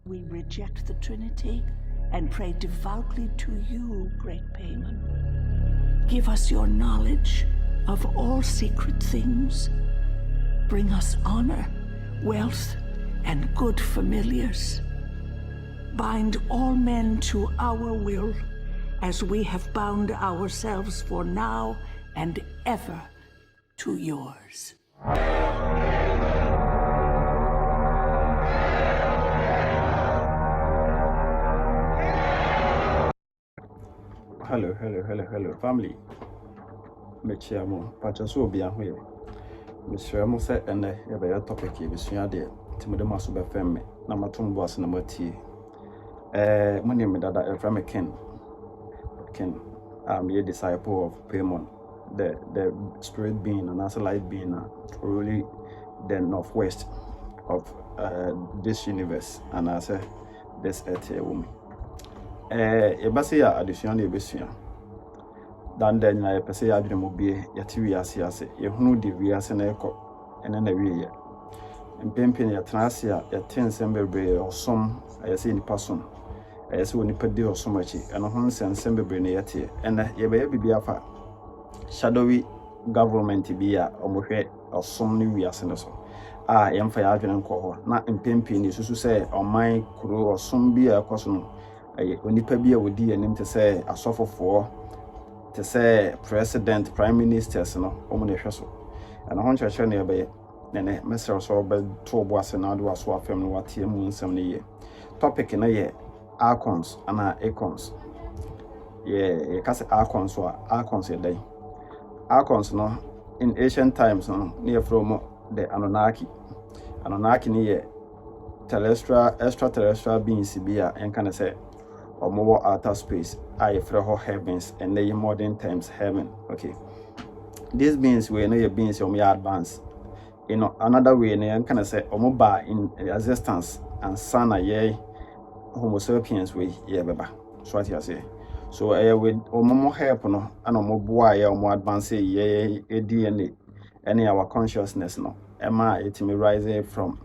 We reject the Trinity and pray devoutly to you, great Payman. Give us your knowledge of all secret things. Bring us honor, wealth, and good familiars. Bind all men to our will, as we have bound ourselves for now and ever to yours. Hello, family. Mechiamo, Pachaso be a wheel. Mr. Mose and a topic is Yade, Timodemasu Befemme, Namatum was number T. My name is Dada Ephraim Ken. I'm a disciple of Paimon, the spirit being and as a light being, really the northwest of this universe, and as a this earth woman. Ebasia addition ebesia. Dan den na pese ya adwene mobie yati wiase ase ye hunu de wiase na ekọ ene na wiye mpempe ya transe ya yatense bebre osom ayese ni pason ayese woni pade osom achi eno ho nsense bebre na yate ene ye be bibia fa shadowy government bia omohwe osom ni wiase no so yemfa ya adwene nkọ ho na mpempe ni susu se oman kuro osom bia ekoso no onipa bia wodi anim te se asofofo to say president, prime ministers, no, omunehweso. And a hunch near bay, nene, Mr. Sorbet, two boys and other was what family what here moon some year. Topic in a year, ARCHONS and ARCHONS. Yeah, cast ARCHONS or ARCHONS a day. ARCHONS, no, in ancient times, no, near from the Anunnaki near extraterrestrial beings, beer, and can I say, or more outer space, for heavens, and they modern times heaven. Okay. These beings were no beings or more advanced. You know, another way, and can I say, or more in existence and son a ye Homo sapiens way, yeah, baba. So what you say. So with more help no, and more boy or more advanced, ye DNA, any our consciousness no. Emma, it may rise from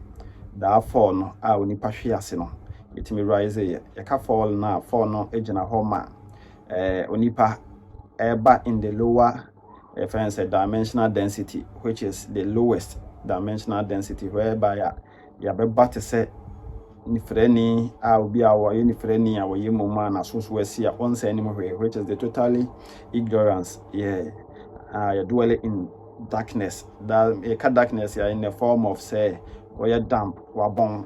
that fall no, I will need no. It may rise a fall now, fall no, ejina homa. Onipa back in the lower dimensional density, which is the lowest dimensional density, whereby ya be to say nifreni will be our nifreni our yemoma na so we once anymore, which is the totally ignorance. You dwell in darkness. That darkness in the form of say or damp or bon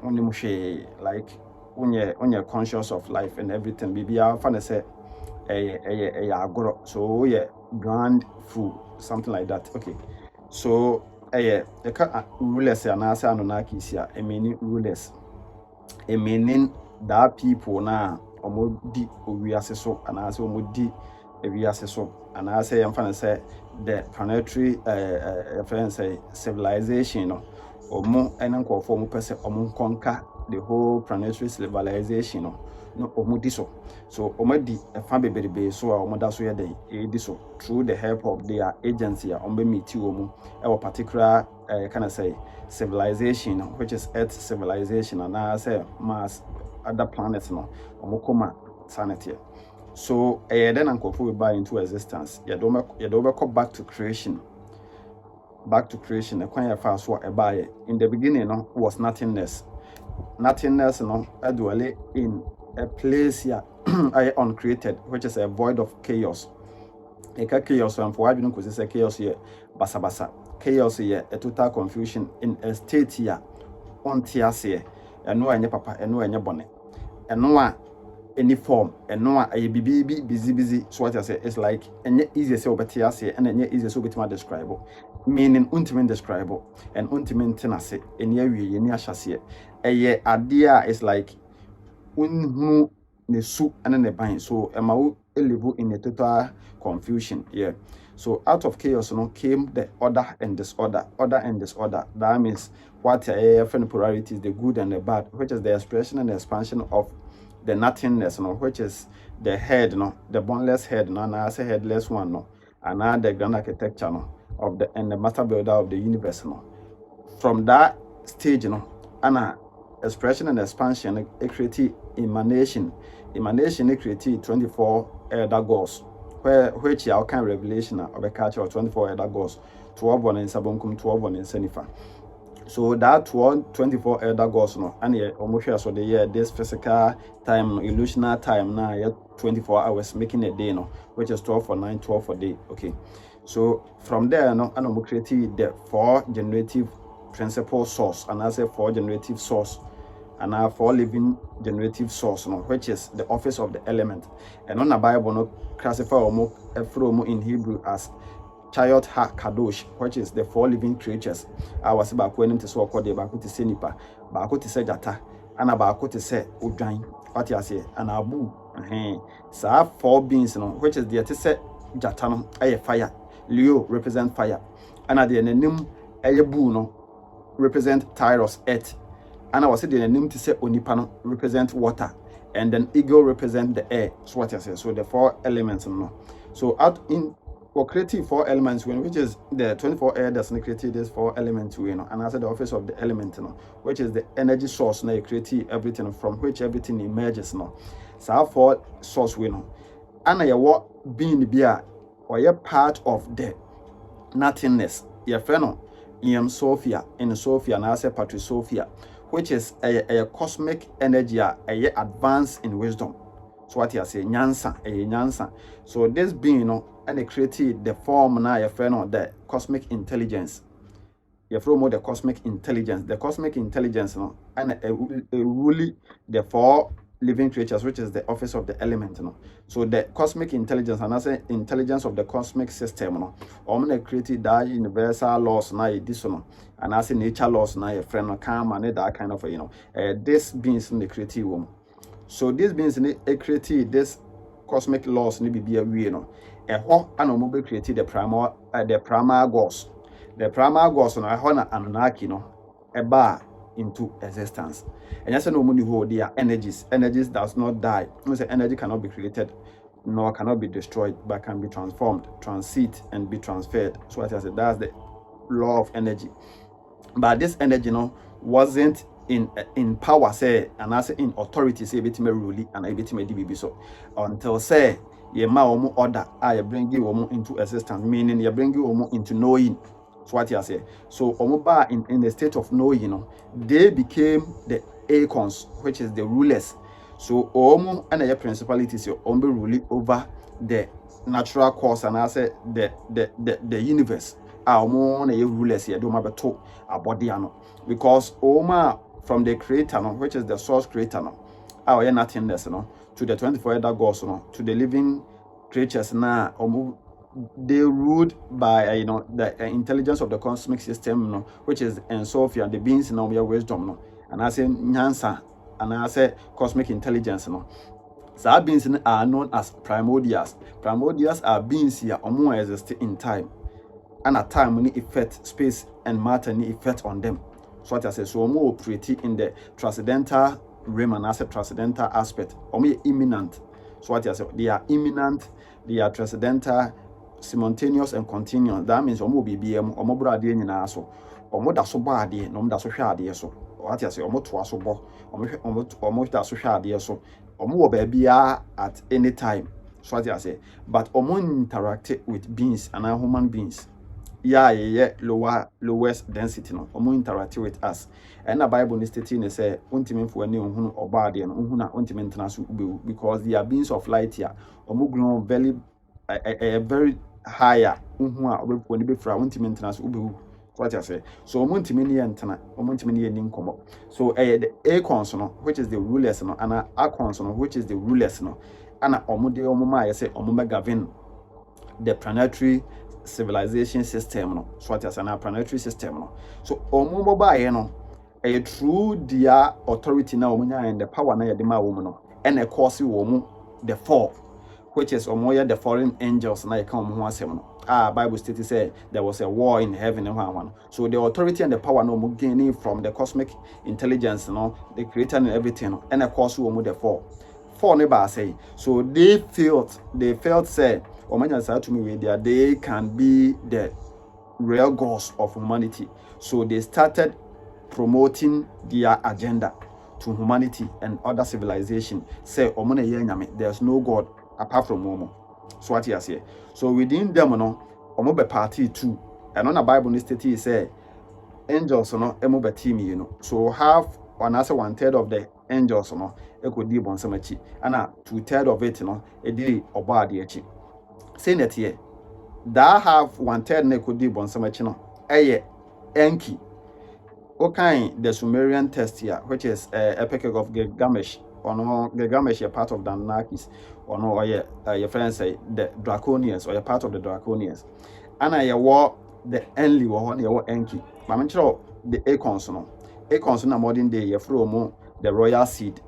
like when you're conscious of life and everything. Maybe I find say so yeah, grand food, something like that. Okay, so rulers and answer Anunnakis here, meaning rulers, meaning that people now omodi owiase so and answer omodi ewiase so and I say I'm trying to say the planetary civilization or more and uncle for more person conquer the whole planetary civilization no omudi so omadi a family baby so omoda so yede so through the help of their agency ombe meet omu a particular can I say civilization which is earth civilization and I say Mars other planets no omokoma sanity. So then uncle we buy into existence you come back to creation a quite fast what buy in the beginning no was nothingness no dwell in a place here uncreated, which is a void of chaos. Chaos and for you could say chaos here basa chaos here a total confusion in a state here on tiase and no any papa and no any bonnet and no any form and no a busy so what I say is like any easy so but tiase and any easy so bit describe meaning ultimate describe and ultimate tenase any area any ashase a idea is like unhu ne su and ne ban so emawo live in a total confusion. Yeah, so out of chaos came the order and disorder. That means what different polarities, the good and the bad, which is the expression and the expansion of the nothingness which is the head the boneless head and I say headless one and now the grand architecture of the and the master builder of the universe from that stage Anna expression and expansion, it create emanation. Emanation, it create 24 elder gods, which are kind of revelation of a culture of 24 elder gods, 12 one in Sabonkum, 12 one in Senifa. So that 24 elder gods, no, and almost so the year this physical time, illusional time now, 24 hours making a day, no, which is 12 for 9, 12 for day. Okay. So from there, no, and we create the 4 generative principal source, and I say 4 generative source, and I 4 living generative source, no, which is the office of the element. And on the Bible, no, classify in Hebrew as Chayot Ha Kadosh, which is the 4 living creatures. I was about when to so called the Bakuti Senipa, Bakuti Sejata, and Abakuti Se Ujain, what you say, and Abu, so 4 beings, no, which is the Tese Jatano, a fire, Leo represent fire, and at the name Ayabu, no, represent Tyros, earth, and I was saying the name to say Onipano represent water, and then eagle represent the air. So what you say, so the 4 elements, no, so out in for creating 4 elements, which is the 24 elders, and created these 4 elements, and I said the office of the element, which is the energy source, now create everything from which everything emerges, no. So 4 source, and I what being beer or a part of the nothingness, your friend, Sophia, in Sophia, and I say Patri Sophia, which is a cosmic energy, a advance in wisdom. So what you say, Nyansa. So this being, and they created the form now, your friend, of the cosmic intelligence. You from the cosmic intelligence. The cosmic intelligence, no, and really the 4 living creatures, which is the office of the element, no. So the cosmic intelligence, and I say intelligence of the cosmic system, no. They created that universal laws now, this one, and I say nature laws now, your friend, no, karma, and that kind of, this beings in the creative woman. So these beings they created this cosmic laws need be a way, no. And we created the primal gods. The primal gods, no, Anunnaki, no, a bar into existence. And yes, no money hold their energies. Energies does not die. We say energy cannot be created, nor cannot be destroyed, but can be transformed, transit, and be transferred. So as I said, that's the law of energy. But this energy, no, wasn't in power, say, and I say in authority, say bit me rule and I bit me DBB so until say ye ma order I bring you into existence, meaning you bring you into knowing. So what you say. So omoba in the state of knowing, they became the ARCHONS, which is the rulers. So omo and the principalities you rule over the natural course, and I say the universe. Omo na ye rulers here do ma beto abodi ano, because oma from the creator, which is the source creator, our nothingness, to the 24 elder gods, to the living creatures now, they ruled by the intelligence of the cosmic system, which is Sophia, the beings in our wisdom, and I say Nyansa, and I say cosmic intelligence, So our beings are known as primordials. Primordials are beings here, more exist in time, and at time when effect space and matter effect on them. So what I say, so more operate in the transcendental realm and as a transcendental aspect, or more imminent. So what I say, they are imminent, they are transcendental, simultaneous and continuous. That means omo BBM, omo brade nyina so, omo da so baade, no da so hwade so. What I say, omo to aso bo, omo da so hwade so, omo wo bia at any time. So what I say, but omo interact with beings and human beings. Lowest density, no, interact with us. And the Bible is stating say, for any or body and because they are beings of light here, grow very very higher. When you be for what I say. So so the ARCHONS, which is the rulers, and ARCHONS, which is the rulers, and I say govern the planetary civilization system, so what is an planetary system, so omo a true dia authority now and the power na yedema woman, and a course the 4, which is the foreign angels na come Bible stated say there was a war in heaven and one. So the authority and the power no gaining from the cosmic intelligence, the creator and everything, and a course the 4 neighbor say. So they felt say to me they can be the real gods of humanity. So they started promoting their agenda. to humanity and other civilization. Say omone ye nyame. There's no God apart from Momo. So what you say? So within them no omo be party too. And on the Bible this state say angels no emo be team you know. So half or answer 1/3 of the angels no e could di bonsamachi. And 2/3 of it no e di oba de achi. Say that here that have 1/3 ne could di bonsamachi no eye enki. Okay, the Sumerian text here, which is Epic of Gilgamesh, or no Gilgamesh, a part of the Anunnakis, or no, your friends say the Draconians, or a part of the Draconians. And I war the Enli or your Enki. But I'm sure the Acorns, no. Acorns in a modern day, you throw the royal seed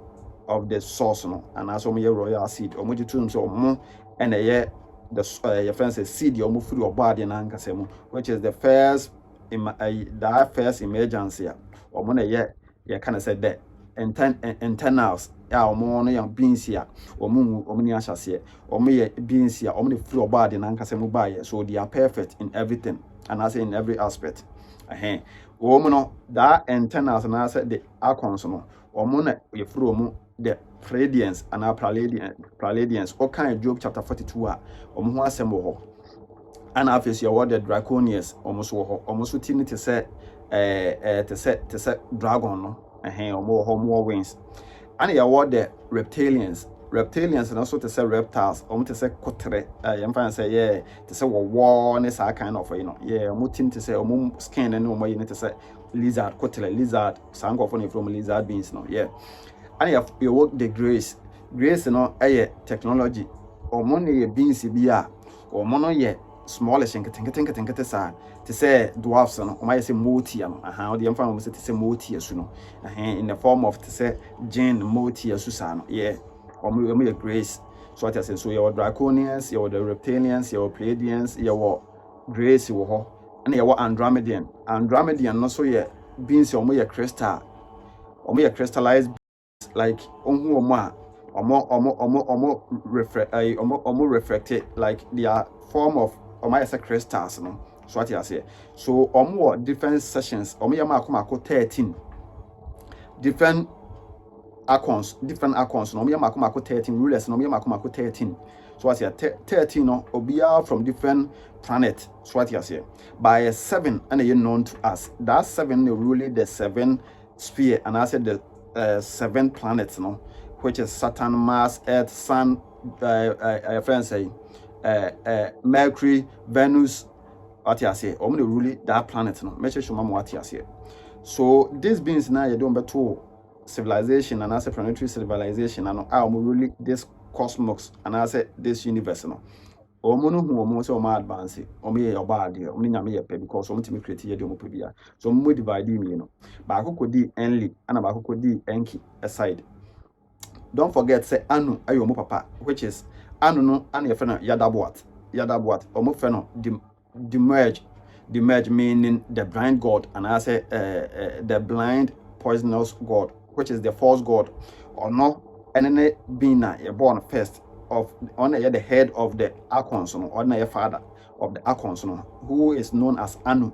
of the source, no, and also your royal seed, or much to so more, and a year the your friends say seed your move through your body and ankasemu, which is the first. That first emergence here, or when you kind of said that internals, our more young beings here, or moon, or many ashes here, or me beings here, or many floor body and ankasemu by, so they are perfect in everything, and I say in every aspect. Woman, that internals, and I said the archons, or moon, you through the Pleiadians and our Pleiadians, all kind of Job chapter 42, or more assemble. And obviously, you the Draconians almost TRINITY to say dragon, no, or more wings. And you the reptilians, and also to say reptiles, to say cotre, I'm say, yeah, to say war, is a kind of, mutin to say, skin and no more, you need to say lizard, lizard, sangophony from lizard beings, no, yeah. And you work the grace, technology, or money beings, or mono, smallish and think sa to say dwarfs and I say motia how the infant to say motia in the form of to say Jane motia susano or me grace. So what I say, so your Draconians, your the reptilians, your Pleiadians, your grace and your Andromedian no so beings or more crystal or more crystallized like more reflected like their form of or my crystals, no. So what you say. So more different sessions. Me 13 different archons. No me 13 rulers. No me 13. So what you 13 no obia from different planets. So what you say. By 7 and you known to us. That 7 really the 7 sphere and I said the 7 planets, no, which is Saturn, Mars, Earth, Sun. Friends say. Mercury, Venus, what you say, only really that planet, no. Make sure what you say. So these beings now you don't bet to civilization and I say planetary civilization and I really this cosmos and I say this universe, no. Omono who almost so my advance, or me your body, only me because some to create here the so more divide me, you know. But I could be enly and I could be enki aside. Don't forget, say anu ayomo papa, which is anu no anu yefena yadabuat omo feno the merge meaning the blind god and I say the blind poisonous god, which is the false god or no any being born first of on the head of the archons or the father of the archons who is known as anu.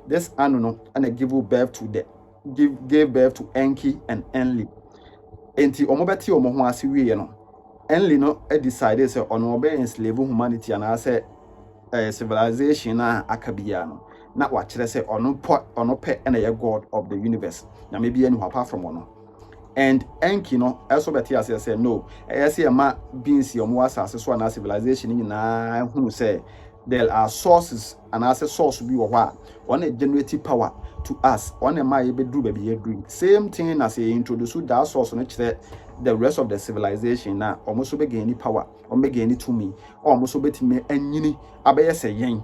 This anu no and give birth to gave birth to Enki and Enli. Enti omobeti omo ho ase wie no Enli no decide say ono obe enslave humanity and say civilization na akabia no na wa kire say ono pe na ye god of the universe na maybe any apart from ono. And Enki no also beti as say no say ma beings omo asase so na civilization ni na hunu say there are sources and as a source be wa one generative power to us on a my be do baby doing same thing as he introduce that source on the rest of the civilization now almost be gain power or be gain to me almost be me anyini abeye say yen.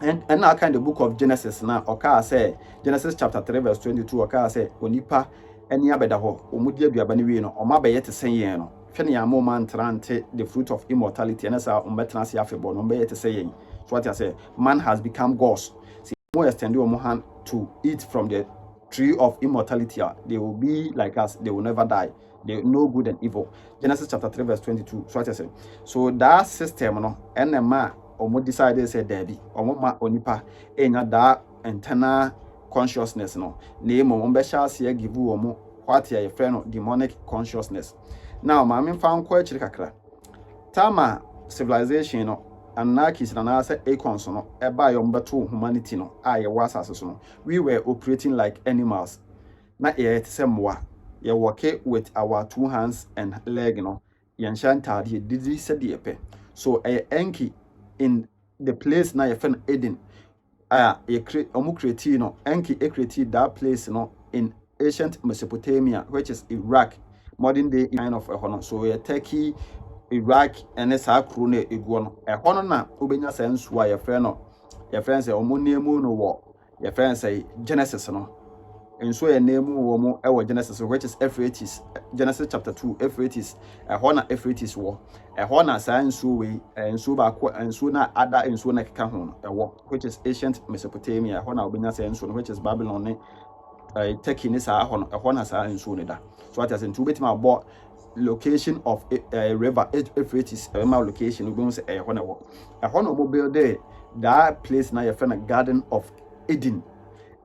And now kind of book of Genesis now oka say Genesis chapter 3 verse 22 oka say onipa any abeda ho omudi aduaba ne wi no o mabeye te sen yen no hwe ne amo man trante the fruit of immortality and sa umbetena se afebo no mabeye te sen yen. So what I say, man has become gods. See, more extend your hand to eat from the tree of immortality. They will be like us, they will never die. They know good and evil. Genesis chapter 3 verse 22. So what I say. So that system no and a man or decided say Debbie or ma onipa enya that internal consciousness no name on special see give you what your friend of demonic consciousness. Now, mammy found quite chikakra. Tama civilization no anarchists and answer ARCHONS no eba yombeto humanity no aye was as no. We were operating like animals. Na ye semwa. Ye work with our 2 hands and leg no. Yanshanta the disease said the so a enki in the place na ye friend Eden. Ye create omukreti no enki create that place no in ancient Mesopotamia, which is Iraq, modern day kind of a so ye Turkey, Iraq, and a sacro ne iguan a honor ubenya sense why your friend no your friends say omunemu no war your friends say Genesis no and so a name woman our Genesis which is Euphrates Genesis chapter 2 Euphrates a honor Euphrates war a honor science way and so back and sooner other and so na keka a war which is ancient Mesopotamia honor ubenya sense which is Babylon Turkey ni sa honor sa and so da so what as in two bit my board location of a river Euphrates location we going say a honor mobile there that place na your friend Garden of Eden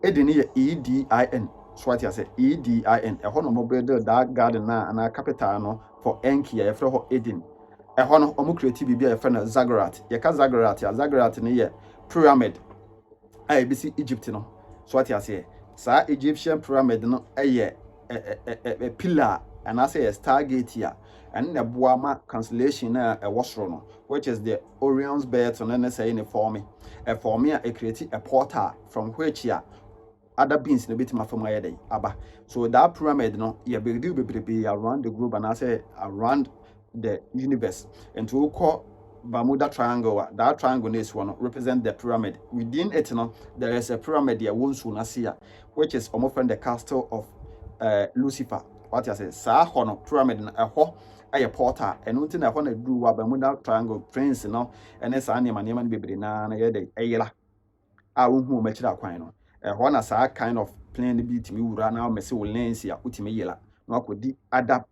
here EDIN so what you say EDIN a honor mobile there that garden na and a capital no for Enki your friend Eden a honor create be a friend Zagreat your Zagreat ni pyramid ABC Egypt no so what you say sa Egyptian pyramid no a pillar and I say a stargate here and the Buama cancellation a wasrono, which is the Orion's belt on NSA in a for me a create a portal from which ya other beings in a bit from my day abba. So that pyramid no ya be around the globe and I say around the universe and to call Bermuda Triangle, that triangle is one represent the pyramid. Within it no there is a pyramid there won't soon see which is almost the castle of Lucifer. What you say, sa hono pyramid na eho aye portal eno nti na eho na du wa Bermuda Triangle prince no ene sa ne manema ne bebre na ye de eyela a wohu ma kira kwan no eho na sa kind of plane bi timi wura na mese wo lens ya utimi yela na akodi other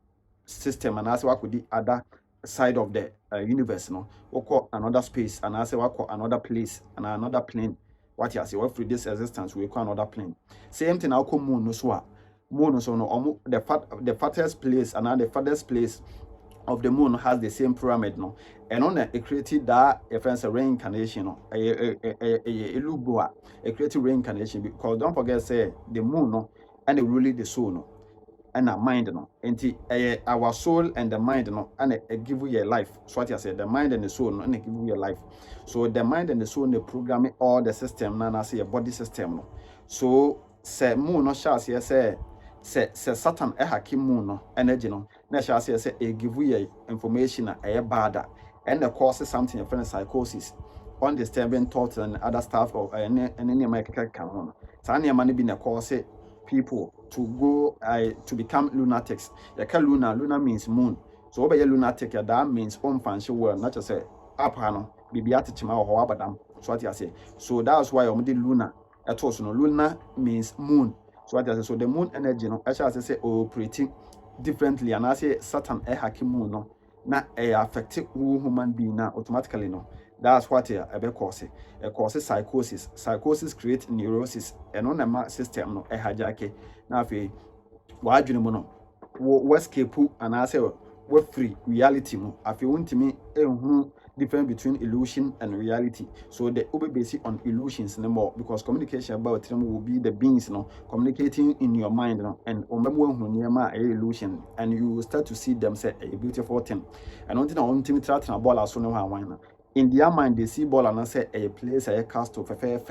system and ase wakodi other side of the universe no woko another space and ase wako another place and another plane. What you say, through this existence we call another plane. Same thing na ko moon no so moon so no the fattest place and the farthest place of the moon has the same pyramid no and on it created that a friend's reincarnation no a creative reincarnation because don't forget say the moon no and really the soul no and our mind no and our soul and the mind no and it give you a life. So what you say, the mind and the soul no and it give you a life. So the mind and the soul they programming all the system na say a body system no. So say moon no shall say Satan hacking moon no energy no na shall say it give you information a bad and the causes something a psychosis, undisturbing thoughts and other stuff or any medical can on. Tanya money being a cause people to go to become lunatics. Yaka luna means moon. So over your lunatic that means fancy word, not just say apano, bibiati chima or abadam. So what you say. So that's why I'm the luna. At all, so no luna means moon. So what you say. So the moon energy no, as I say operating differently, and I say Saturn hacking moon no, na affect human being now automatically no. That's what a cause. A causes psychosis. Psychosis creates neurosis. And on a system no hijack. Now if why do you know escape and I say we free reality mo. If you want to me difference between illusion and reality. So the will be based on illusions no more because communication about them will be the beings no communicating in your mind no and illusion and you will start to see them say a beautiful thing. And one thing I want to try to ball as no in their mind, they see ball and I say a place a cast of a fair.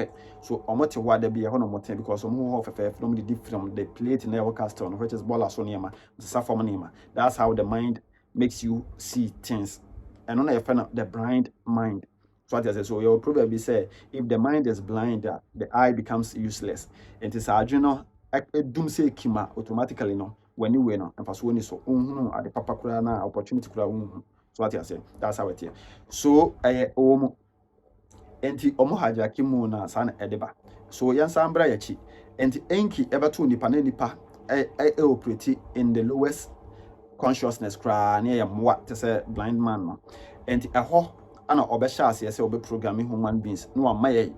So, much what they be a honor because more of a fair from the different the plate in our cast on which is ball as sonema, Safamanima. That's how the mind makes you see things. And on a fan of the blind mind. So, what I say, so you'll probably say if the mind is blind, the eye becomes useless. It is a general doom say kima automatically no when you win and pass when so at the papa kurana opportunity. So what you say, that's how it is. So enti omo hajaki mu na san edeba. So yan sambra yachi enti enki ebetu nipa na nipa operate in the lowest consciousness kra na ya mwa te say blind man no. Enti eho ana obesha ase obe programming human beings no amaye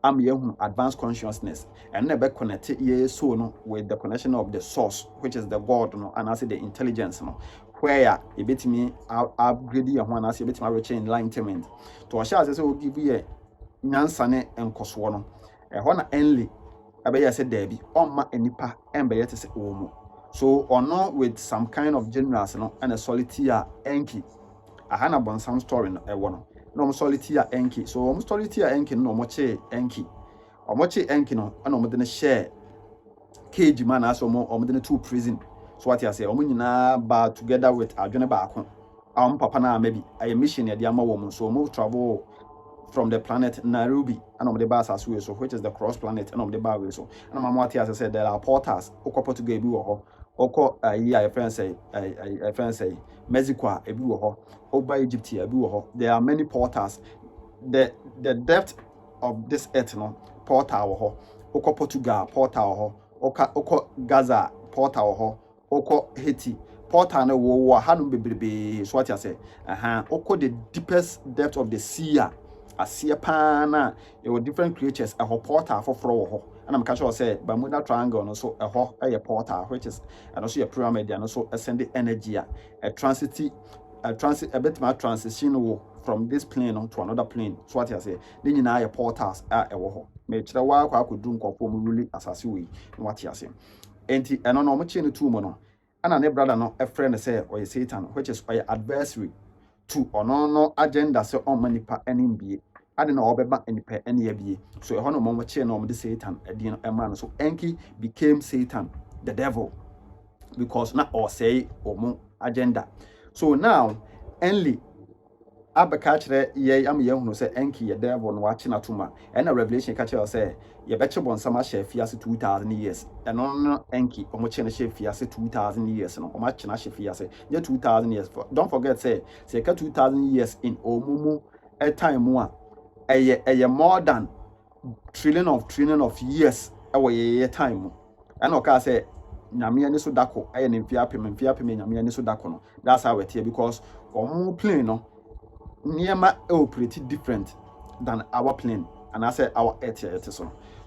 am yehu advanced consciousness and never connect ye so no with the connection of the source, which is the God no, and I say the intelligence no, where a bit me upgrade your one as a bit my rich enlightenment to assure as will give you a nyansane and koswono a hona enly abaya said debi on ma enipa and be yet say omo. So or not with some kind of generals no and a solitaire enki a hana bon some story no e wono no solitaire enki so solitaire enki no moche enki or moche enki no and no share cage man as omo two prison. So what you say omo nyina ba together with adwene baako papa na maybe a mission ya diama woman so move travel from the planet Nairobi and the bas as well, so which is the cross planet and the bar so and my mom as I said there are portals oko Portugal bi wo ho oko I friend say Mexico e bi wo ho over Egypt e bi wo ho. There are many portals. The depth of this earth no portal wo ho oko Portugal portal ho oko Gaza portal ho oko Haiti portal no wo hanum bebrebe. So what you say oko the deepest depth of the sea asia pana there different creatures a portal for ho and I'm catch say Bermuda Triangle no so a portal which is and also a pyramid and also send the energy a transit a bit more transition from this plane to another plane. So what you say then you know your portals a ho me chira wa kwa ko dun ko mu really asase we what you say enti eno no mo che ne tu mo no ana ne brother no a friend say or Satan which is or adversary to no agenda so on manipa NMBA. I don't know about any any abie. So a honor mom chain on the Satan at the man. So Enki became Satan, the devil, because not or say or more agenda. So now only Abakatre ye am young who say Enki a devil and watching atuma and a revelation catcher say ye betcha bon sama chef fias 2,000 years and on Enki or much chef fias 2,000 years and much na chef fias 2,000 years. Don't forget say 2,000 years in Omumu a time more a more than trillion of years away a time and okay say Namia ni so dako I am fiapim Namia ni so dako no. That's how it here because omu plane no Niema operate different than our plane and I say our earth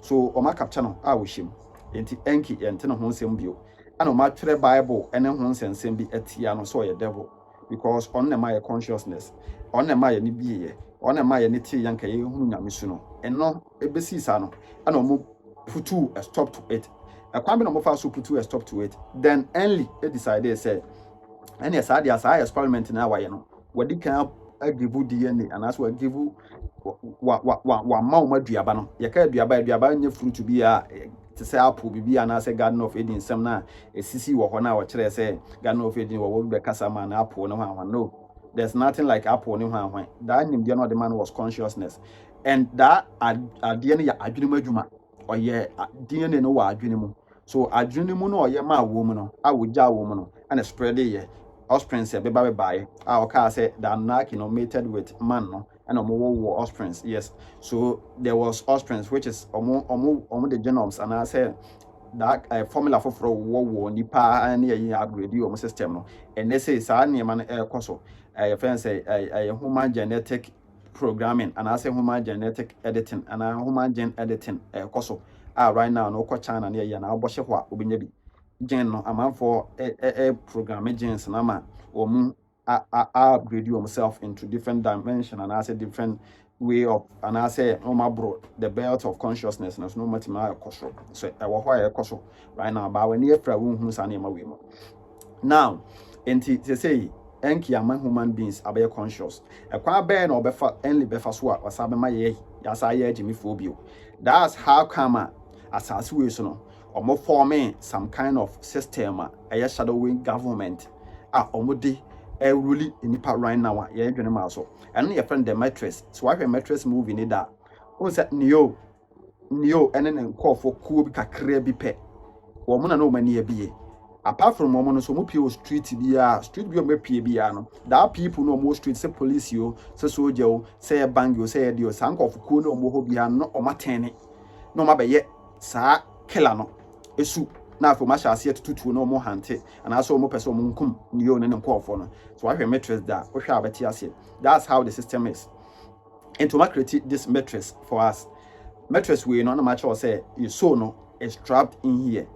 so oma capture no a wohim enti Enki ente no ho nsem bio and oma twerɛ Bible ene ho nsensem bi etia no so ye devil because on my consciousness on my ni biye on my ni tie yanka ye hu nyame su no eno ebesi sa no and omo putu a stop to it a kwambe no mo fa so putu a stop to it then only they decided say and yes I experiment na waye no wadi kan I give you DNA and as well give you wa ma duaba no ye ka duaba nye fruit to be a to say apple be and as a garden of Eden some na a sisi wo ho na wo kire say garden of Eden wo be kasa man apple no one no there's nothing like apple no one that nim the man was consciousness and that DNA ya adwene adwuma or ye DNA no wa adwene mu so adwene mu no ye ma wo mu no a wo ja wo mu no and spread ye offsprings be by our say that mated with man no and offsprings yes so there was offsprings which is the genomes and I say that formula for nipa and upgrade your system no and they say sa man koso friend say human genetic programming and I say human genetic editing and human gene editing koso right now no ko China na na oboshe ho obenye bi gen no amount for a programming gens na ma upgrade yourself into different dimension and I say different way of and I say bro the belt of consciousness no matter my koso so why koso right now but when you fra hu sa na we now enti say Enki among human beings are very conscious. A kwa ben or befa only befa swa or sabe my ye yasa ye jimi phobia. That's how come as we so or more forming some kind of system a shadowy government omodi a really in the right now ye dwene ma so and your friend the mattress so why mattress movie ni da who said neo and then call for cool bi kakra bi pe wo mo na no mani e bi apart from mo no so mo pio street bi o me pie bi no that people no mo street say police yo say soldier yo say bang yo say dio sank of cool no mo ho bi no o matene no ma be ye sa killer no esu na for masha ase tutu no mo hante and also mo person mo nkum neo ne nkofo no so I have mattress that wo hwa abeti ase that's how the system is and to create this mattress for us mattress we no na match or say your soul no is trapped in here.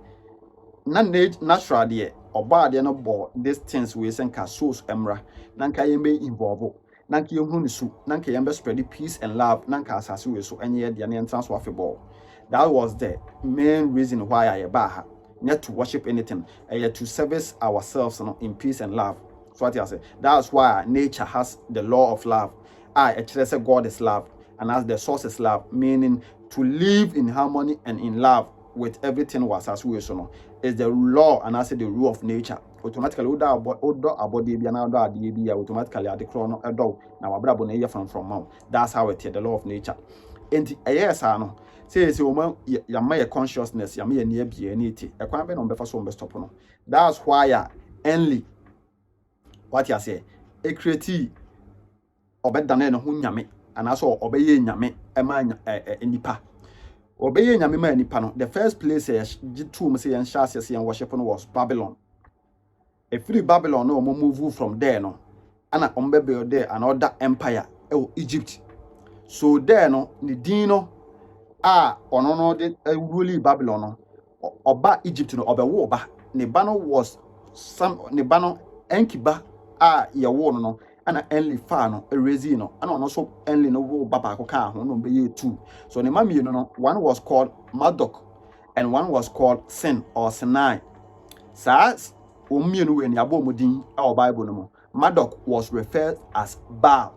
Natural there or bad no bo these things we send ka souls emra nanka yembe involve nanka yehunu su nanka yembe spread peace and love nanka asase we so enye de ne entrance wa feball. That was the main reason why I baha not to worship anything, to service ourselves in peace and love. So what I say, that's why nature has the law of love. Actually say God is love, and as the source is love, meaning to live in harmony and in love with everything was as we so is the law, and I say the rule of nature. Automatically, automatically the chrono now from mouth. That's how it is, the law of nature. And yes, I know. Say woman ya consciousness ya me near be anything. A quan be no be so stop no. That's why only what you say a create obedane no ho nyame anaso obeye nyame ema nipa. Obeye nyame ma nipa no. The first place G2 say yan shas say yan worship no was Babylon. A free Babylon no move from there no. Ana build there another empire Egypt. So there no ni dino ono no de rule Babylon no oba Egypt no obewo oba ne ba no was some ne ba no enkiba ye wo no ana enly fa no erezi no ana ono so enly no wo baba ko ka ho no be ye two. So ne ma mienu no one was called Marduk and one was called Sin or Sinai. Saas mienu we ni abomudin Bible no mo. Marduk was referred as Baal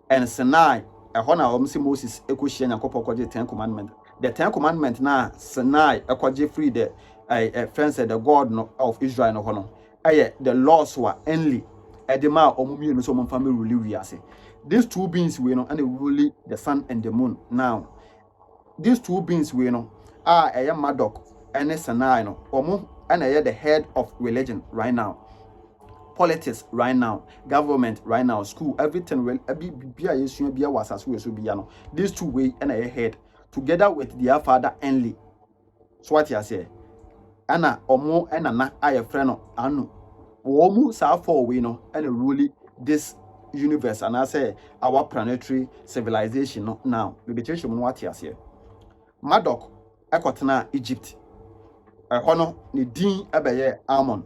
and Sinai Moses ekohia Nyankopon kwaje 10 commandments. The 10 commandments na Sinai ekwaje free the friends the God of Israel no hono. The laws were only edema omumie no so mo family rule wiase. These two beings we no and they rule the sun and the moon. Now these two beings we no Marduk and Sinai no omo and the head of religion right now. Politics right now, government right now, school, everything was as we so be these two way and a head together with their father only. So what you say? Anna omo and ana a friend of anu omu sa for we no and really this universe and I say our planetary civilization no now the situation what you say. Marduk ekotena Egypt. Hono ni din ebeye Amon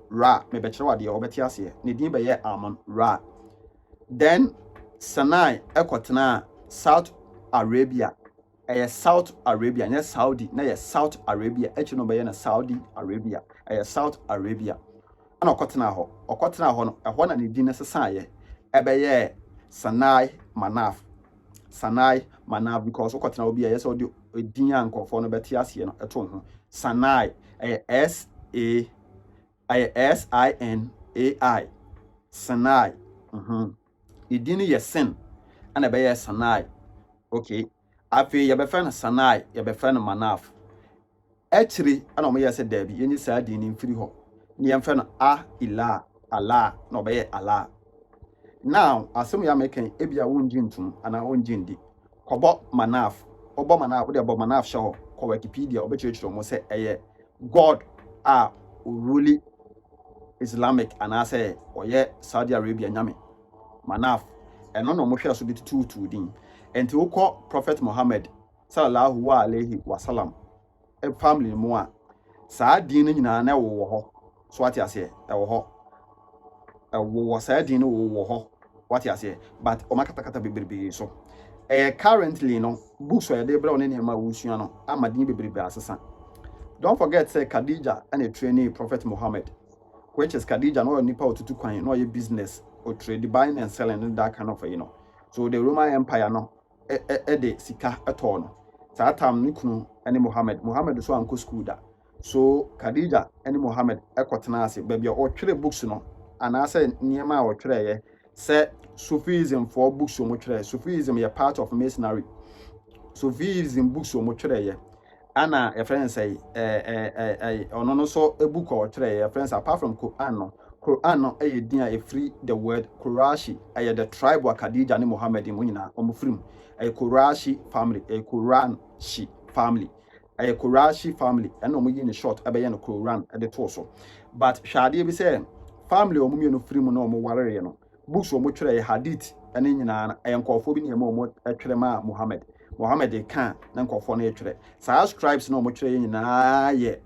Ra me betrewa de obeti ase ne din be ye Amon Ra. Then Sinai ekotena South Arabia. South Arabia na Saudi na ye South Arabia echi no be ye na Saudi Arabia. South Arabia. Ana okotena ho no ehọ na ne din nesesa ye ebe ye Sinai Manaf because okotena obi ye so de din ankofo no beti ase no eto ho Sinai SINAI Sinai. Idini ye sin and be ye Sinai. Okay. Afi ye be friend Sinai, ye be friend Manaf. Actually, ana mo ye se Debbie, yenyi sa di ni mfiri ho. Ni ye friend Allah, no be ye Allah. Now, asem ya meken ebia wonji ntum ana wonji ndi. Kobo Manaf, obo Manaf, de obo Manaf show ko Wikipedia obechechiro mo se eye God really Islamic and I say Saudi Arabia nyame Manaf and no mo hwe so de tutu din enti wo call Prophet Muhammad sallallahu alaihi wasallam family mo a saa din nyina na wo ho so what you say wo saa din no wo ho what you say but o makata bebrebe so currently no books where they bra ne ma wo sua no amadin bebrebe asesa. Don't forget say Khadija and a trainee Prophet Muhammad, which is Khadija no nipa otutu kwan no your business or trade buying and selling and that kind of So the Roman Empire no de sika eto no. Sa time nikunu and Muhammad so anko school da. So Khadija and Muhammad ekotena ase baby o twere books no and I say niema o twere ye say Sufism for books o mo twere. Sufism ye part of Masonry. Sufism books o mo twere ye. Anna a friend say no so a book or tray a friends apart from Quran no a din free the word Qurashi the tribe wa Khadija and Muhammad in Munina omufrim a Qurashi family a Quran she family a Qurashi family and no in short abayan Quran at the torso but shadi be say family omumi no free no mo warrior no books o mo tray hadith and in a nkofo bi ne mo Muhammad Mohammed can na nkofo na etwere sa scribes na omotwere nyina ye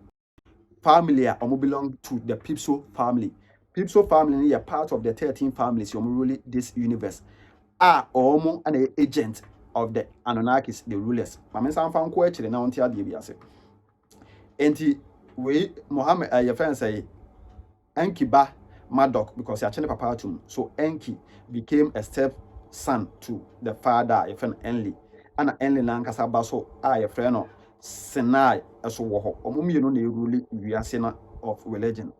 family a belong to the Pipso family. Pipso family is part of the 13 families who rule this universe. Omo an agent of the Anunnakis, the rulers. Mama san fan ko ekire na onti ade bi ase. Enti we Muhammad your friend say Enki ba Madok because he actually papa to him. So Enki became a step son to the father, your friend Enli. And Enli nankasa baso your friend no Sinai as wo omumi no na rule wiase of religion.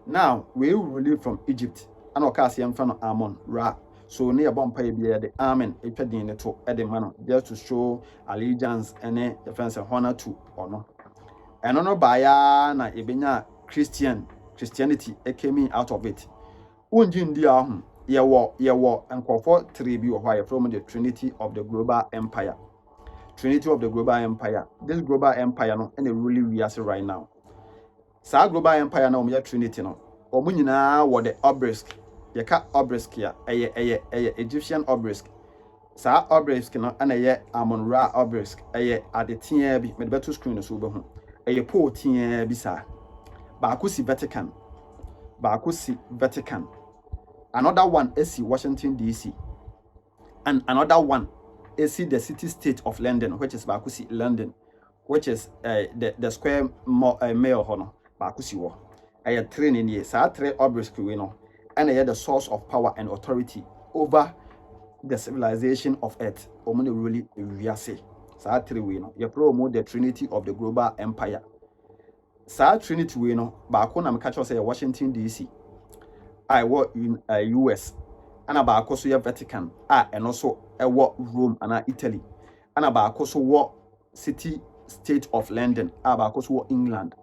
Now we rule from Egypt and okase yem fa no Amon Ra. So near bompa be the Amen epedin to edemano just to show allegiance and the friends honor to or no. And no baya na ebenya Christianity came out of it. Unjin dia yewo enkofo tribi why from the Trinity of the Global Empire. Trinity of the Global Empire. This Global Empire no and really we are right now. Sa Global Empire na omya Trinity no. Omu nyina wo the obelisk. Ye ka obelisk ya Egyptian obelisk. Sa obelisk no ana ye Amon-Ra obelisk adetia bi me beto screen so be ho. Po tia bi sa. Baako si Vatican. Another one is Washington DC. And another one is the city-state of London, which is Bakusi London, which is the square mile hono Bakusi wo. I training here, so 3 obelisk we know, and I had the source of power and authority over the civilization of Earth. Omuni really wiase. So 3 we know. You promote the Trinity of the Global Empire. So Trinity we know. Baako na mekacho say Washington DC. I work in US. And about so your Vatican, and also a war Rome and Italy, and about so war city state of London, about so England.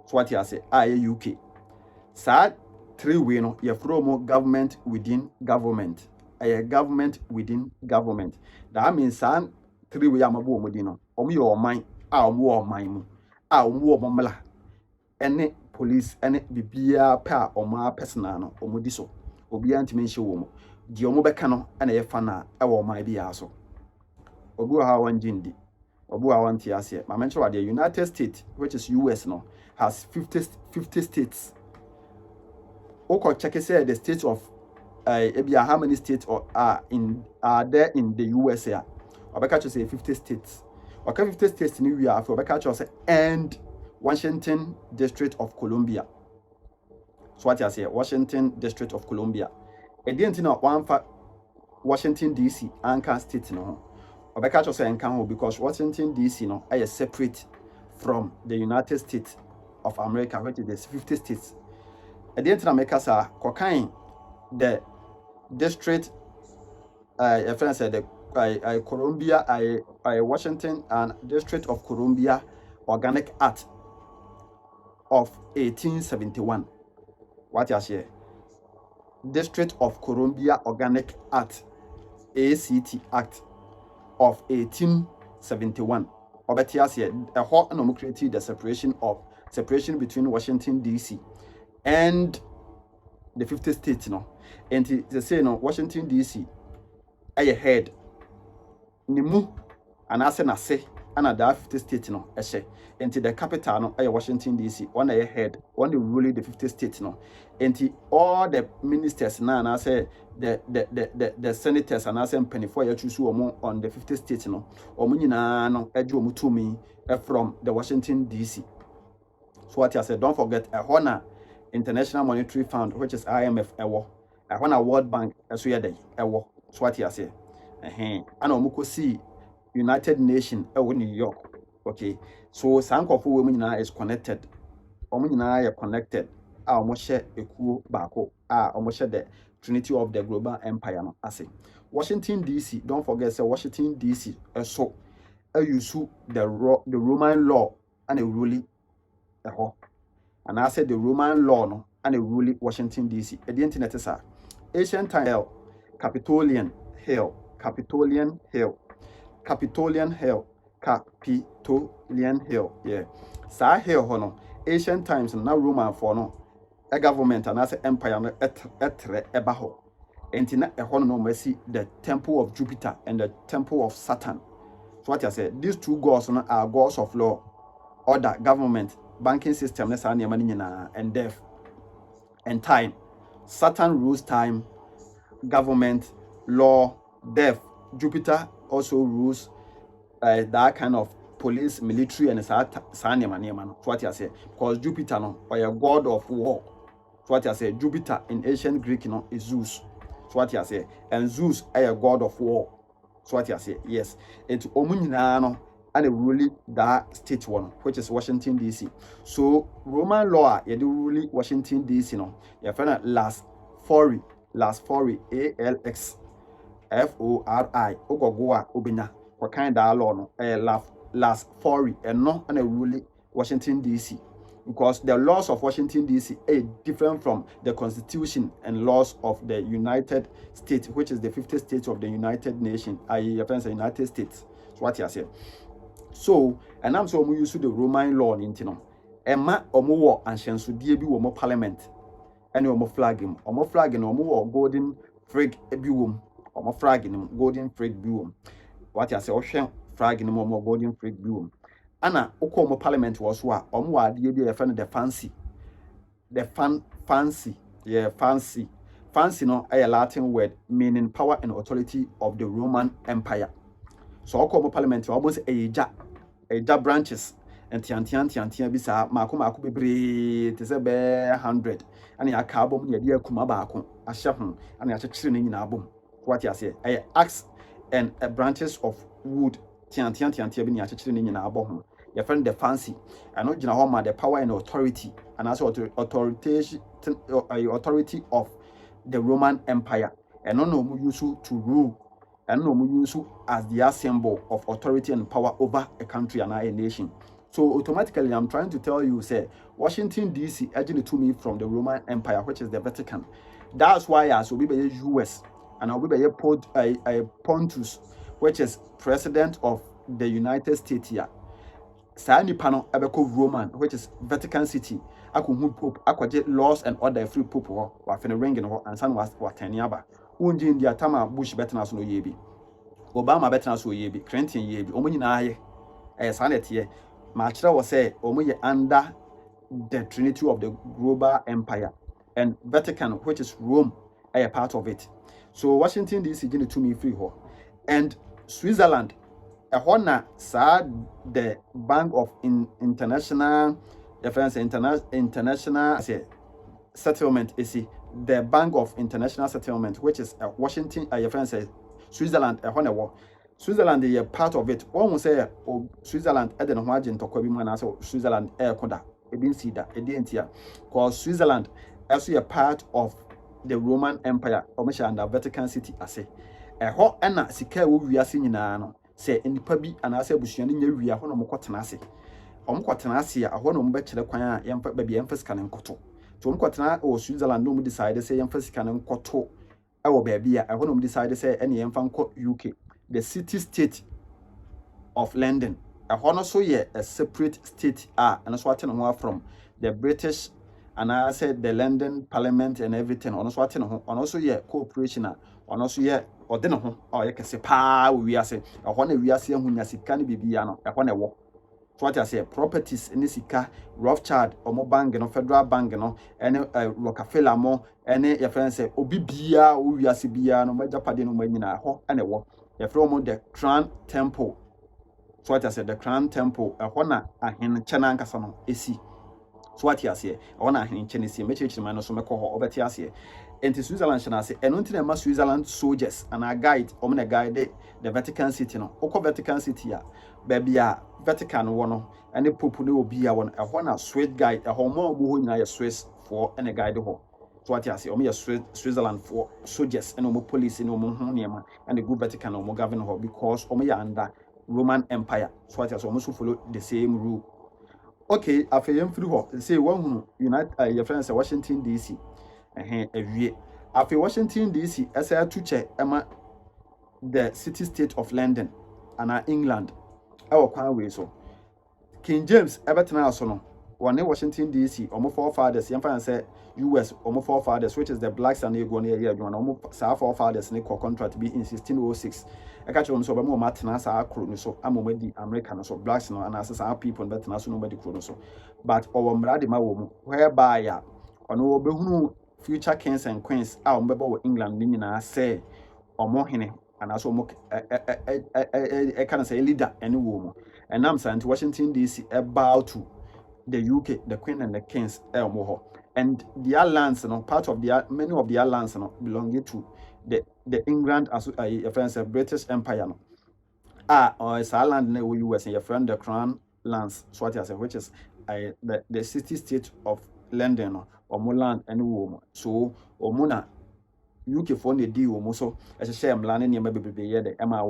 So what you say, UK. Sad 3 we know you from government within government, a government within government. That means 3 we are mabo modino, your mind, our war mine, our war mamala, any police, any bibia pa or ma personano or modiso. Obi antimi nche wo mo di omo beka no na ye fa na e wo man bia so obu ha wan jindi obu ha wan ti ase ma mention what the United States, which is US no, has 50 states. Oko check say the states of ebia how many states are there in the US here. Obeka to say 50 states. Okay, 50 states ni we are for obeka to say and Washington District of Columbia. So what I say, Washington District of Columbia. A didn't know one for Washington DC anchor state no. Obeka just say because Washington DC no is separate from the United States of America, which is 50 states. A didn't know make us kokain the district a friend said the Columbia Washington and District of Columbia Organic Act of 1871. What you say? District of Columbia Organic Act, ACT Act of 1871. Obetia say a hot and created the separation between Washington DC and the 50 states. No, and they say no Washington DC. A head. Nimu and I say and at the 50 states no eshe into the capital no Washington DC one a head one the ruling the 50 states no into all the ministers now and I say the senators and I say penny for you choose on the 50 states no omo nyina no ejo mutumi from the Washington DC. So what I said, don't forget a honor International Monetary Fund, which is IMF ewo a honor World Bank so yede ewo. So what I say and omuko see United Nations New York. Okay, so Sankofu women is connected. Women are connected. Almost share a cool bako. Almost share the Trinity of the Global Empire. No, I say Washington DC. Don't forget, say Washington DC. So, you sue the Roman law and a ruling. And I said the Roman law no and a ruling Washington DC. At the internet is ancient time Capitolian Hill. Capitolian Hill, yeah. Sa hill hono, ancient times na Roman for no, a government and as empire no etre ebaho. Entina e hono no mercy the temple of Jupiter and the temple of Saturn. So what I say, these two gods are gods of law, order, government, banking system, and death and time. Saturn rules time, government, law, death. Jupiter also rules that kind of police, military, and so what I say, because Jupiter or a god of war. So what I say, Jupiter in ancient Greek is Zeus. So what I say, and Zeus a god of war. So what I say, yes. It's omunyina and a really that state one, which is Washington DC. So Roman law, you do really Washington DC your friend last Fori, ALX FORI Ogogoa Obina, what kind of law last Fori and no and a really Washington DC. Because the laws of Washington DC are different from the Constitution and laws of the United States, which is the 50 states of the United Nations, i.e., the United States. That's what you say. So, and I'm so used to the Roman law in Tino. Emma Omo and Shensu DB Omo Parliament, and Omo flagging, Omo golden frig ebuum, Omo flagging, golden frig buum. What you say, Ocean flagging Omo golden frig buum. Anna Okomo Parliament was what Omwa DB a friend of the fancy. Fancy a Latin word meaning power and authority of the Roman Empire. So Okomo Parliament almost a branches and tian bisa mako bebre te se be 100 and ya carbon ya dia kuma baako ahye ho and ya chekire ni nyina abom. What you say a axe and a branches of wood tian bi ni chekire ni nyina abom. Your friend the fancy and not jina homa the power and authority and also authority of the Roman Empire and no use to rule and no use as the symbol of authority and power over a country and a nation. So automatically I'm trying to tell you say Washington DC actually to me from the Roman Empire, which is the Vatican. That's why as we be US and we be Pontus, which is president of the United States here. Sani pano abeko Roman, which is Vatican City. Aku pope, akwaje laws and order free pope ho, wa fene ring ho ansan was wataniaba. Unji India tama Bush betena so no yebi. Obama betena so yebi, Clinton yebi. Omo nyina aye. Sanet ye. Ma kire wo say omo ye under the Trinity of the global empire and Vatican, which is Rome, a part of it. So Washington DC gene to me free ho. And Switzerland a hona sa the Bank of International International Settlement is the Bank of International Settlement, which is Washington Switzerland a hona wo Switzerland is a part of it. One will say Switzerland I don't know why to call him so Switzerland air koda e bin see that e didn't here because Switzerland also a part of the Roman Empire omisha under Vatican City ase ho na sika wo wiase nyina no say nipa bi anase abusuani nya wia ho no mokotena ase omkotena ase a ho no mbekire kwan a yemfa ba bi yemfa sika ne nkoto to omkotena o Switzerland no mu decide say yemfa sika ne nkoto e wo ba bi a ho no mu decide say ene yemfa nko UK the city state of London a ho no so ye a separate state and so atene ho from the British and I said the London Parliament and everything on so atene ho on also ye cooperation on also ye ode no ho o ye kese pa we ase a ho na we ase ahunya sika ne bibia no e ho na wo so what I say properties in sika Rothschild omo bank no Federal Bank no ene Rockefeller mo ene your friend say obi bia o we ase bia no majapade no manyina ho ene wo ye from the Crown Temple. So what I said the Crown Temple a ho na ahen chena nkasa no esi. So what you say I want ahen chena esi mechichi man no so mekọ ho obeti ase enti Switzerland chena ase eno nti na ma Switzerland soldiers and a guide na guide the Vatican City no okọ Vatican City a baby a Vatican wo no ene pope ne obi a wo no ho na Swiss guide a ho ma obo ho nyina ye Swiss for ene guide ho. So what you say omo ye Switzerland for soldiers and omo police and omo ho niema and the good Vatican omo govern ho because omo ye under Roman Empire. So what you say omo so follow the same rule. Okay, after yem free ho say one hu United your friends Washington DC awie after Washington DC asa tuche ema the city state of London and England our kwan we so King James ebetena so no one Washington DC, almost forefathers, young fan say US, almost forefathers, which is the blacks and the Gonia, almost South forefathers, Nico contract to be in 1606. I catch on so more Martinas are crown, so I'm already American, so blacks and as our people, but nobody crown so. But our Mradima woman, whereby on over future kings and queens, our member England, Nina say, or more henny, and also more I can say leader any woman. And I'm saying to Washington DC about to the UK, the Queen and the Kings, and their lands, part of their many of their lands, belonging to the England as a friend of British Empire, or it's a land in the US and your friend the Crown lands, so what I say, which is the city state of London or Moland and woman. So or Mona. UK for the deal so as a share land in your baby the Emma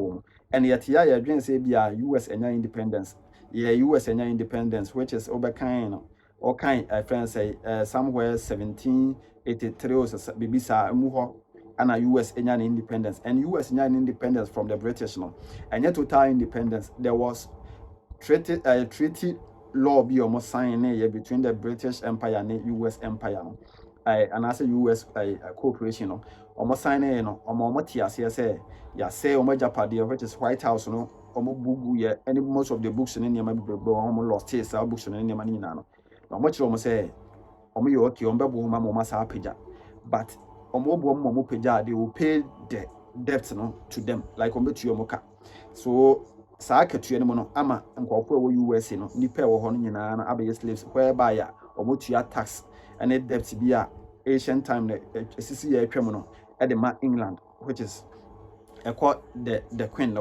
and yet yeah dream say be US and independence US and independence which is over kind or kind friends say somewhere 1783 or BBC muho and a US and independence and US and independence from the British and yet total independence there was treaty law be almost signed between the British Empire and US Empire and as a US corporation almost sign almost say Japadi, which is White House, bugu any most of the books in India lost taste our books in India manina. Much almost say yoki pija. But pija, they will pay the debt to them, like moka. So Saka to any ama and US nipe or slaves whereby tax and it debt be ancient time the at the England, which is the Queen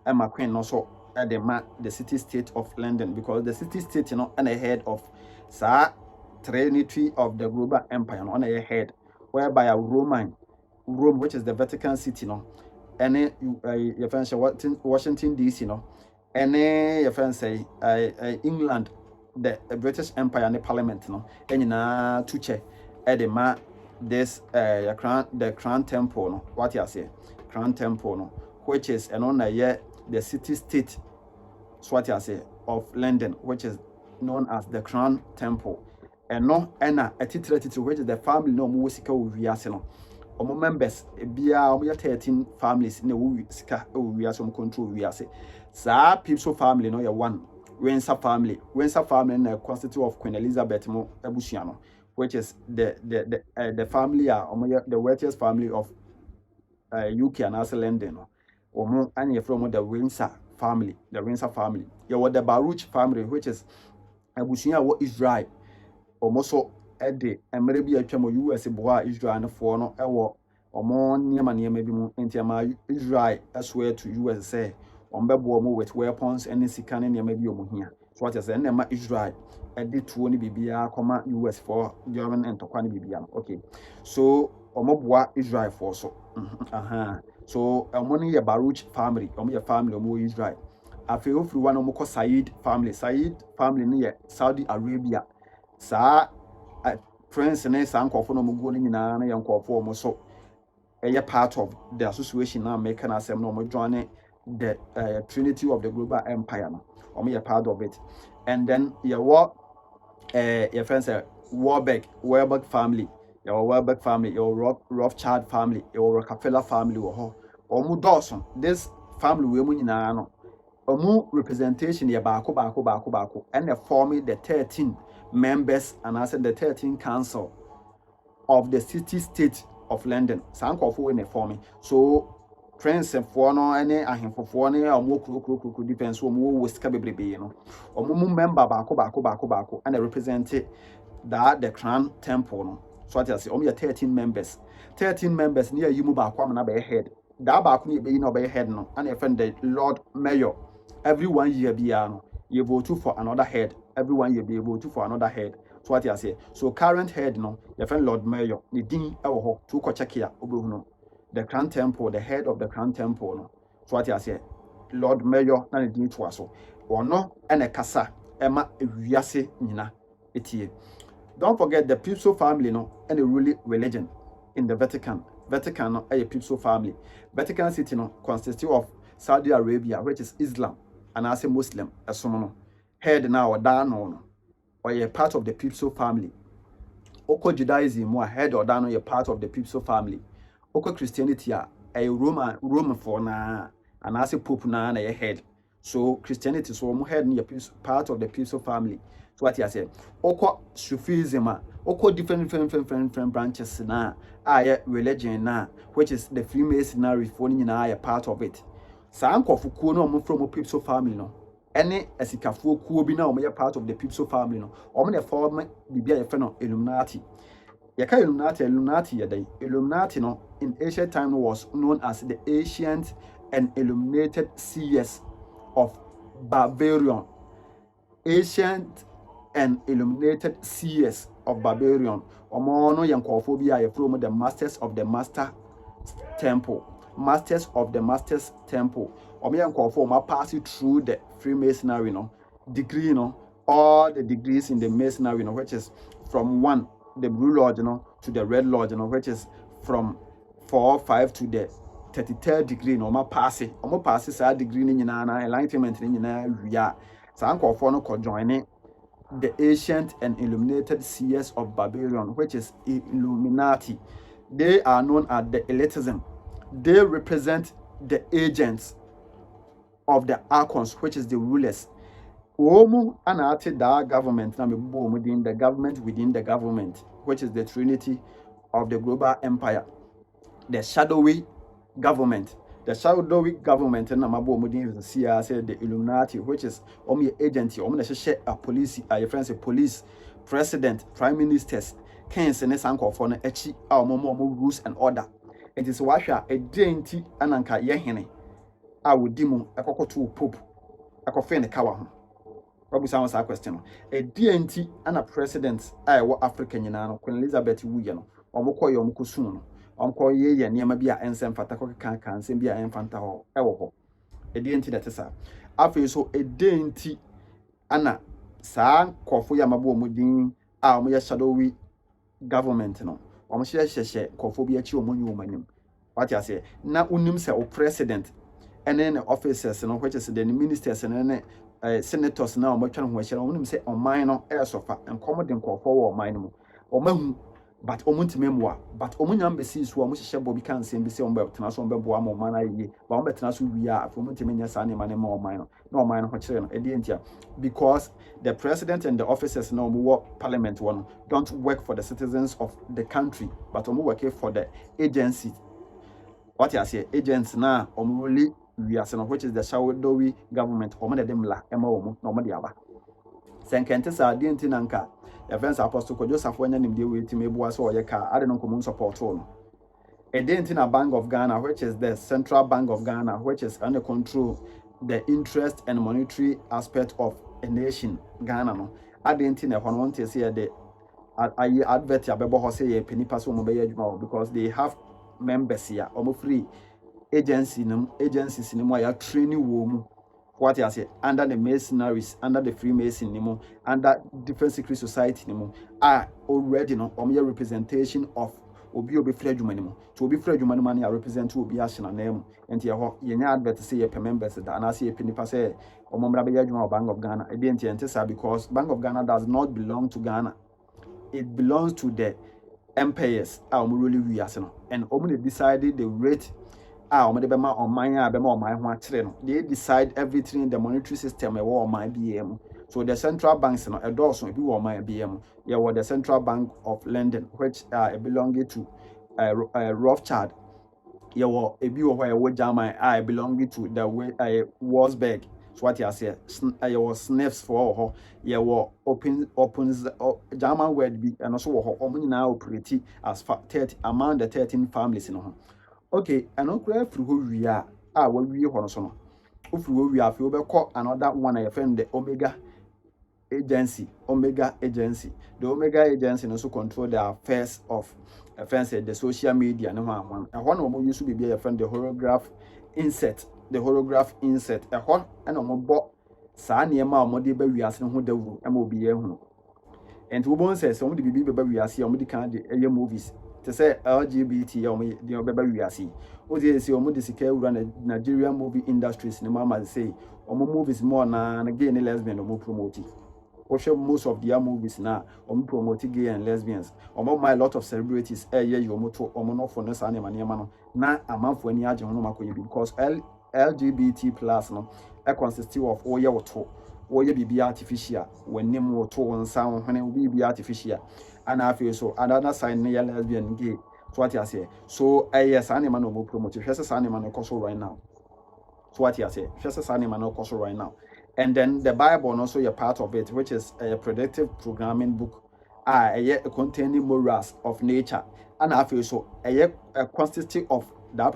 Emma Queen also at the city state of London, because the city state and a head of TRINITY of the global empire on a head, whereby a Rome, which is the Vatican City any Washington DC any say England, the British Empire and the Parliament any na tuche at the this the Crown Temple what you say Crown Temple which is the city state so what you say of London, which is known as the Crown Temple, and a title which is the family musical members bia 13 families in the we are some control we are say people family your one Windsor family constitute of Queen Elizabeth Ebusiano, which is the family the wealthiest family of UK and also London and you're from the Windsor family, you the Baruch family, which is Ebusiano Israel almost Eddie and maybe a chemo US boy Israel and for no near maybe into Israel as well to US say with weapons and scanning maybe here. So what is the name Israel Eddie 20 BBR, US for German and Tokwani BBR. Okay, so Israel for so so money a Baruch family, your family Israel. I feel through one of Said family near Saudi Arabia. Friends and uncle for no going in an young for so a part of the association now making us no joining the Trinity of the global empire a part of it. And then your friends Warbeck family, your Rothschild family, your Rockefeller family or Dawson. This family we representation here bako and they forming the 13 members and I said the 13 council of the city state of London. Sanko in the forming. So friends and for no any ahemfo ne or depends on who was cababre or member bako and they represented that the Crown Temple. So I say only 13 members near you move back one head. That back be head and a friend the Lord Mayor. Every 1 year you vote for another head. Every 1 year be vote for another head. So what I say. So current head your friend Lord Mayor, the ding to check here the Crown Temple, the head of the Crown Temple So what I say. Lord Mayor na the ding to us or no and a casa Emma Viase Nina etie. Don't forget the Pipso family and the ruling religion in the Vatican. Vatican a Pipso family. Vatican City consists of Saudi Arabia, which is Islam, and as a Muslim, as someone head now or down on. or you're part of the Pipso family. Oko Judaism, or head or down, you're part of the Pipso family. Oko Christianity, a Roman for na, and as a Pope na your head. So Christianity, so I'm head you're part of the Pipso family. So what you say? Oko Sufism, Oko different branches na, religion na, which is the Freemasonry for a part of it. Some kofukuo no from Pipso family no. Any esikafuo kuo bi na omo part of the Pipso family no. Omo the form bibia ye fe no Illuminati. Yaka Illuminati yedai. Illuminati no in ancient time was known as the Ancient and Illuminated Seers of Barbarian. Ancient and Illuminated Seers of Barbarian. Omo no yankofo bi a ye from the Masters of the Master Temple. Masters of the Masters Temple. Omo pass it through the Freemasonry degree all the degrees in the Masonry which is from 1 the Blue Lodge to the Red Lodge which is from 4 5 to the 33rd degree omo pass that degree ni nyina enlightenment ni nyina wia sa nkofo no ko join the Ancient and Illuminated Seers of Babylon, which is Illuminati. They are known as the elitism. They represent the agents of the ARCHONS, which is the rulers. Omu anate da government na mebo within the government, which is the Trinity of the global empire. The shadowy government. The shadowy government na mabo within the say the Illuminati, which is agency, a police, a friends police, president, prime ministers, kings and sanko for na echi rules and order. It is washa a dainty ananka yehene. I would demo a cocoa to pope. I could find a kawa. What was our question? A DNT and a president, I were African, Queen Elizabeth William, or Moko Yomukusun, Uncle Ye, and Yamabia and Sam Fatako can send be a infanta or ewo. A DNT that is a. After so a dainty Anna San Kofu Yamabu Mudin, our shadowy government, share Kofobia Chiomu. What I say now, unim se o president, and then the officers, which is the ministers and then senators now, much on which unim say on minor air sofa and commoding call for minimum or mahu, but omunt memoir, but omunam besees who almost shall be can send the same Beltana, some Bebo, Mana ye, but Betnas we are for Muntimania Sani, man, more minor, no minor, which a dainty, because the president and the officers no more parliament one don't work for the citizens of the country, but work for the agency. What I say, agents now, really, which is the shadowy government, or Madamla, Emma, no Madiaba. Sankentes are the Tinanka, the events apostle Joseph when you deal with me, was or your car, I don't know common support on. A Dentina Bank of Ghana, which is the Central Bank of Ghana, which is under control the interest and monetary aspect of a nation, Ghana. I didn't know one to say the I advert ya bebo say a penny pass because they have members here, almost free agencies in more training room. What I say under the Masonries, under the Freemason, under different secret society, are already your representation of Obi Fred Humanimo. To be Fred Humanimani, I represent to be Ashina name, and you advert to say a members that and I see a penny pass or Momrabia Bank of Ghana. I didn't enter because Bank of Ghana does not belong to Ghana. It belongs to the empires really we and only decided the rate they decide everything in the monetary system my BM. So the central banks also be my BM. Yeah, what the Central Bank of London, which belonging to Rothschild. Yeah, what a view where I belonging to the Wolfsburg. So what you say, I was sniffs for her. Yeah, what opens German word be and also now pretty as 30 among the 13 families okay, and no cry through who we are. What we want to know. If we are feel call another one I friend the Omega Agency. The Omega Agency also control the affairs of the social media. No one. And one of them used to be a friend the holograph insert. A one and a more Sanya Modi baby as who the MOBA. And Wubon says somebody be baby as you can't movies. To say LGBT or the baby we are see. What they say, run a Nigerian movie industries, no mama say, or movies more than again a lesbian or more promoted. most of their movies now promote gay and lesbians my lot of celebrities you moto no for no sane maniema no na amanfo ani age hono makoye because LGBT plus no consists of oye woto oye bibi artificial wenim woto wonsa hone bibi artificial and after so another side na lesbian gay so what you say so sane man no promote hwese sane man no koso right now so what you say hwese sane man no koso right now. And then the Bible also a part of it, which is a predictive programming book, containing morals of nature. And I feel so a constitute of that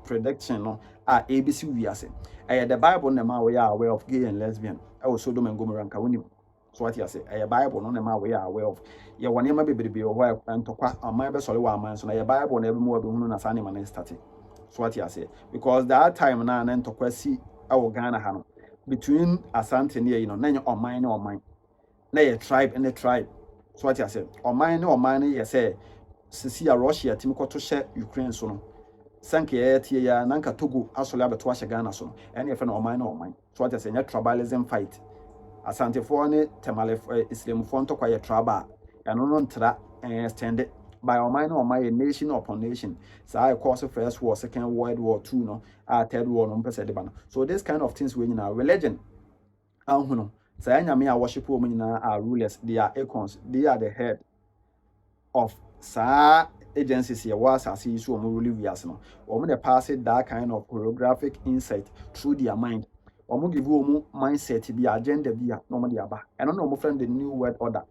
prediction no ABC we are saying. The Bible no we are aware of gay and lesbian. Also Sodom and Gomorrah and Kawunim. So what you say, a Bible no we are aware of. Ya one yama be or and to qua on my best or man, so a Bible never more than as animal and starting. So what you say, because that time now and then to see our Ghana Hano. Between Asante and none or mine or mine. Nay, a tribe and a tribe. So what I said, or mine, yes, say, Sisia Russia, Timoko to share Ukraine soon. Sanke, Tia, Nanka Togo, Asolaba to Ghana soon, and if an or mine or mine. So what I say, tribalism fight. Asante Fone, Tamale Islam Fonto quiet traba, and on tra and stand by our minor or my nation upon nation. So I course the First War, Second World War II, no, Third War, no, so this kind of things we in our religion. So I worship women are rulers, they are ARCHONS, they are the head of sa agencies here was as is so really we as no. Or they pass it that kind of choreographic insight through their mind. Or give you mindset be agenda be normally about. And I know my friend the new world order.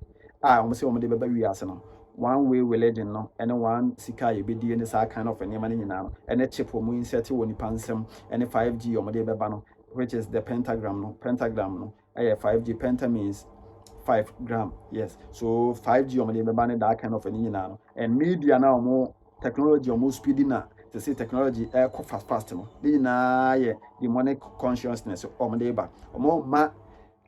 Almost say the baby we as no. One way religion no and one sika ye be in this kind of any money now and a chip for moon set you on the pansem and a 5G or Modebano, which is the pentagram no 5G penta means 5 gram, yes. So 5G or Modebano that kind of any now and media now more technology or more speedy now to say technology fast no the demonic consciousness or Modeba or more ma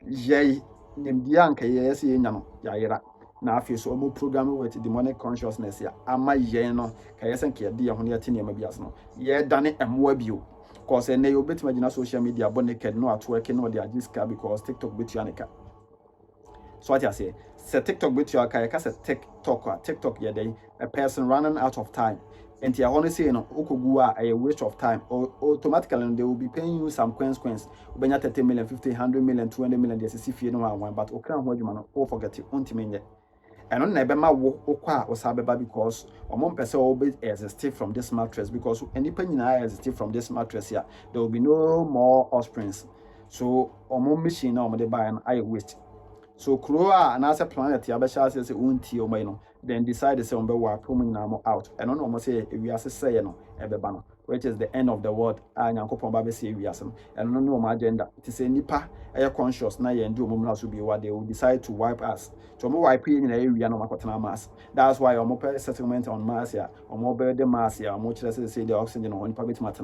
ye nimdianka yes yayira. Now, if you so more programming with demonic consciousness, ama yeno, Kayasan Kia, dear Honiatini Mabiasno, ye done it and more you. Cause a neo bit imagine social media, but naked no at working or the Ajiska because TikTok bit Yanika. So what I say, say TikTok bit your Kayaka, TikTok ye day, a person running out of time. And you only say, Okugua, a waste of time, or automatically they will be paying you some consequence. When you 30 million, 50, 100 million, 200 million, there's a you know one, but Okran, what you man, or forget it, ultimately. And on Nebema Okwa or Sabeba because or person will be exist from this mattress because any penny exist from this mattress here, there will be no more offsprings. So or more machine or the buy an eye waste. So Kroa and as a planet Yabasha says unti or mino, then decide to say on the out. And on almost say we are saying no ebebano, which is the end of the world. And Yankopon Baby say we are some and no my agenda. To say nipa air conscious na and do mumlas will be what they will decide to wipe us. So more wipe in the area no makotana mass. That's why our mobile settlement on Mars here, or mobile the Mars here, much less say the oxygen on public matter.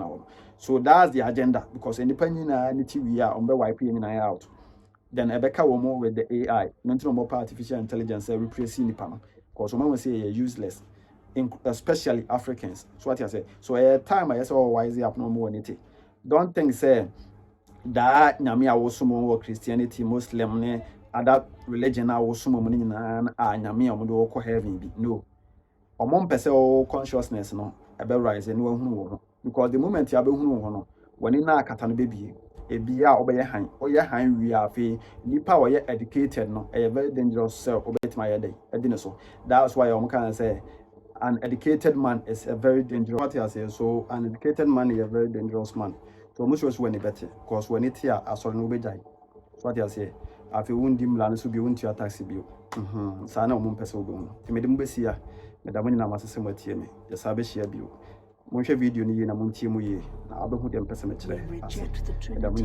So that's the agenda because independent we are on the wipe in and out. Then Ebeka will more with the AI, not more artificial intelligence, replacing the panel. Because someone say useless, especially Africans. So what I say. So a time I saw wise up no more anything. Don't think say that Nyamia was more Christianity, Muslim, other religion I was more money and Nyamia would go heaven be no. Or one person consciousness no about rising no because the moment you have no when in a catan baby. Ebia obey hand or your hand we are fee nipa or ye educated no a very dangerous self obey my day so that's why I can say an educated man is a very dangerous what I say so an educated man is a very dangerous man so much was when it better because when it here I saw no be die so what I say I feel woundim land so be won to taxi bill sana o person be me dem be sia me da money na masese matie me ya sabe share bill video ni na muntie mu ye na abehu dem pese me kire reject the Trinity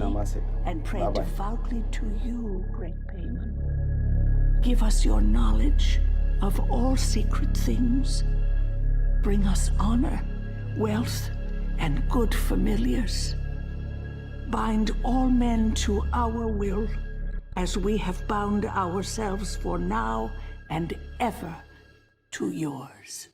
and pray devoutly to you, great payment. Give us your knowledge of all secret things. Bring us honor, wealth, and good familiars. Bind all men to our will as we have bound ourselves for now and ever to yours.